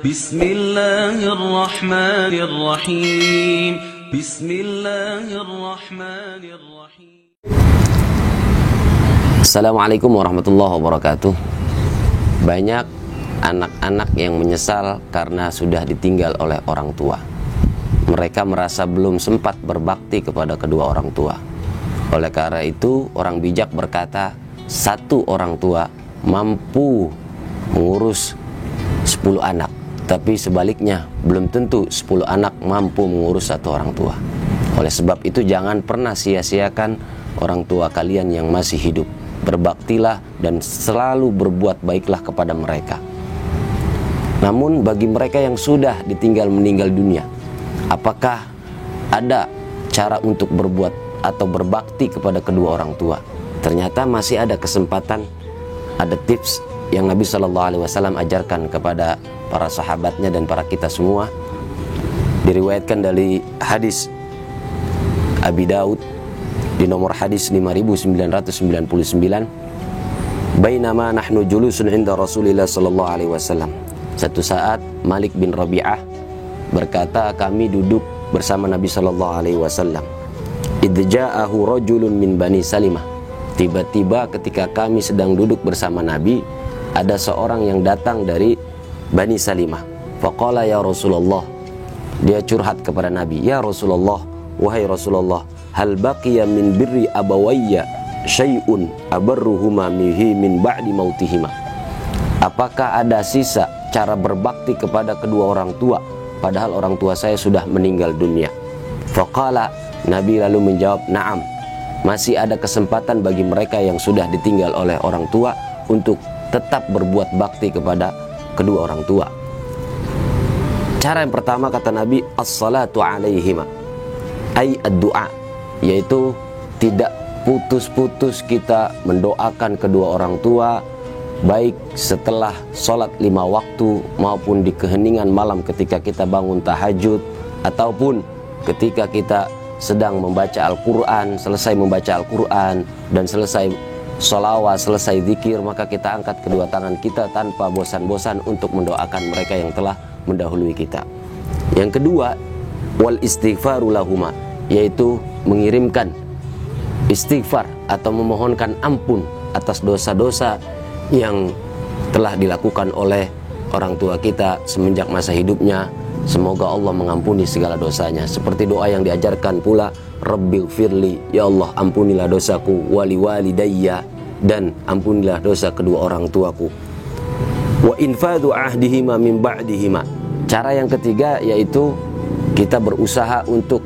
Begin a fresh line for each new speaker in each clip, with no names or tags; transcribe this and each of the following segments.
Bismillahirrahmanirrahim. Bismillahirrahmanirrahim.
Assalamualaikum warahmatullahi wabarakatuh. Banyak anak-anak yang menyesal karena sudah ditinggal oleh orang tua. Mereka merasa belum sempat berbakti kepada kedua orang tua. Oleh karena itu, orang bijak berkata, satu orang tua mampu mengurus 10 anak. Tapi sebaliknya, belum tentu 10 anak mampu mengurus satu orang tua. Oleh sebab itu, jangan pernah sia-siakan orang tua kalian yang masih hidup. Berbaktilah dan selalu berbuat baiklah kepada mereka. Namun bagi mereka yang sudah ditinggal meninggal dunia, apakah ada cara untuk berbuat atau berbakti kepada kedua orang tua? Ternyata masih ada kesempatan, ada tips yang Nabi SAW ajarkan kepada para sahabatnya dan para kita semua. Diriwayatkan dari hadis Abi Daud di nomor hadis 5999, bainama nahnu julusun inda Rasulillah sallallahu alaihi wasallam. Satu saat Malik bin Rabi'ah berkata, kami duduk bersama Nabi sallallahu alaihi wasallam. Idh ja'ahu rajulun min Bani Salimah. Tiba-tiba ketika kami sedang duduk bersama Nabi, ada seorang yang datang dari Bani Salimah. Faqala ya Rasulullah. Dia curhat kepada Nabi, ya Rasulullah, wahai Rasulullah, hal baqiya min birri abawayya syai'un abarruhuma mihi min ba'di mautihima. Apakah ada sisa cara berbakti kepada kedua orang tua padahal orang tua saya sudah meninggal dunia? Faqala, Nabi lalu menjawab, na'am, masih ada kesempatan bagi mereka yang sudah ditinggal oleh orang tua untuk tetap berbuat bakti kepada kedua orang tua. Cara yang pertama, kata Nabi, as-salatu alaihima, ay ad-du'a, yaitu tidak putus-putus kita mendoakan kedua orang tua, baik setelah sholat 5 waktu maupun di keheningan malam ketika kita bangun tahajud, ataupun ketika kita sedang membaca Al-Quran, selesai membaca Al-Quran dan selesai sholawat, selesai zikir, maka kita angkat kedua tangan kita tanpa bosan-bosan untuk mendoakan mereka yang telah mendahului kita. Yang kedua, wal istighfaru lahuma, yaitu mengirimkan istighfar atau memohonkan ampun atas dosa-dosa yang telah dilakukan oleh orang tua kita semenjak masa hidupnya. Semoga Allah mengampuni segala dosanya. Seperti doa yang diajarkan pula, Rabbil firli, ya Allah ampunilah dosaku, wali walidayya, dan ampunilah dosa kedua orang tuaku. Wa infadhu ahdihima min ba'dihima. Cara yang ketiga yaitu kita berusaha untuk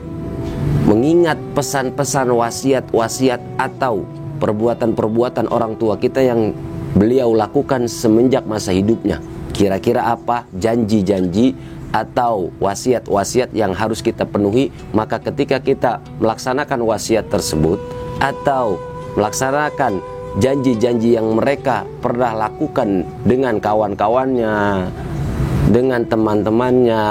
mengingat pesan-pesan wasiat-wasiat atau perbuatan-perbuatan orang tua kita yang beliau lakukan semenjak masa hidupnya. Kira-kira apa janji-janji atau wasiat-wasiat yang harus kita penuhi, maka ketika kita melaksanakan wasiat tersebut atau melaksanakan janji-janji yang mereka pernah lakukan dengan kawan-kawannya, dengan teman-temannya,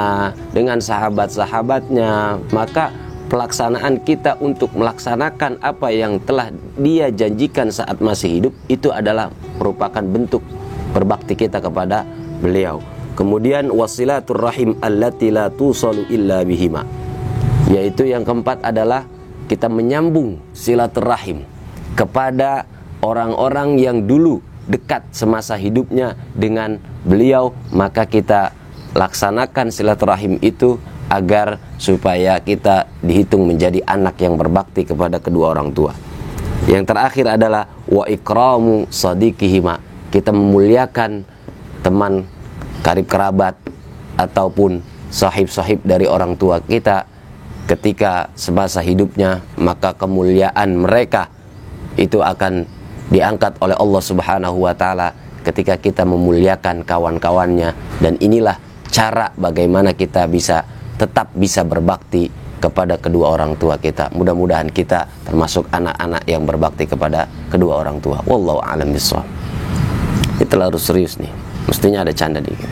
dengan sahabat-sahabatnya, maka pelaksanaan kita untuk melaksanakan apa yang telah dia janjikan saat masih hidup itu adalah merupakan bentuk berbakti kita kepada beliau. Kemudian wasilatur rahim allati la tusalu illa bihima, yaitu yang keempat adalah kita menyambung silaturahim kepada orang-orang yang dulu dekat semasa hidupnya dengan beliau, maka kita laksanakan silaturahim itu agar supaya kita dihitung menjadi anak yang berbakti kepada kedua orang tua. Yang terakhir adalah wa ikramu sadiqihima, kita memuliakan teman karib kerabat ataupun sahib-sahib dari orang tua kita ketika semasa hidupnya, maka kemuliaan mereka itu akan diangkat oleh Allah Subhanahu wa taala ketika kita memuliakan kawan-kawannya. Dan inilah cara bagaimana kita tetap bisa berbakti kepada kedua orang tua kita. Mudah-mudahan kita termasuk anak-anak yang berbakti kepada kedua orang tua. Wallahu a'lam bishawab. Ini terlalu serius nih. Mestinya ada canda dikit.